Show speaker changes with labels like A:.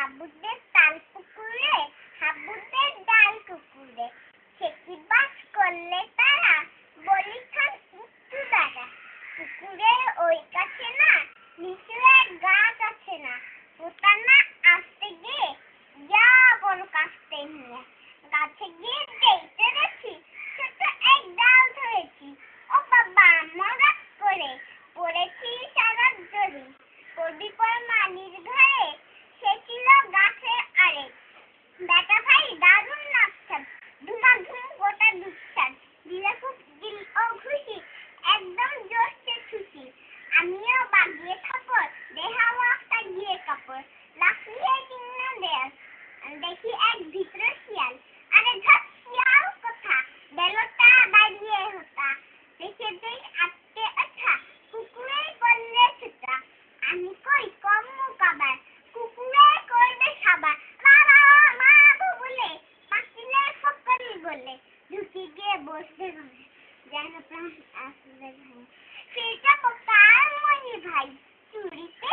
A: হাবুদের তাল পুকুরে, হাবুদের ডাল কুকুরে, সেকি বাস করলে তারা, বলি খান একটু দাঁড়া। পুকুরের ওই কাছে না, নিচু এক গাছ আছে না, পোতানা আসতে গিয়ে যা বড় কাস্তে নিয়ে, গাছে গিয়ে দেখতে দেখি ছোট এক ডাল ধরেছি। ও বাবা মরা করে পড়েছি সারা জড়ি, পড়বি পর মালির ঘরে, সে ছিল গাছের আড়ে। বেটা ভাই দারুণ নাচছেন, ধুমাধুম গোটা দুধছান, দিলে খুব দিল ও খুশি, একদম জোশে খুশি। আমিও বাগিয়ে থাপড়, দেহাও একটা গিয়ে কাপড়, লাফিয়ে কিনা দেয়াল, দেখি এক ভিতরে শিয়াল। আরে ধর শিয়াল কোথা, বেলটা দাঁড়িয়ে হোতা, দেখে দেই আটকে ওঠা, কুকুরে করলে ছুটা। আমি কই কম মুকাবার, কুকুরে করবে সাবার, মারাবো বলে পাকিলে ফকরি বলে, ঢুকে গিয়ে বসবে ঘরে, যেন প্রাণ আসবে ভাই। সেটা পোকার মনি ভাই, চুরিতে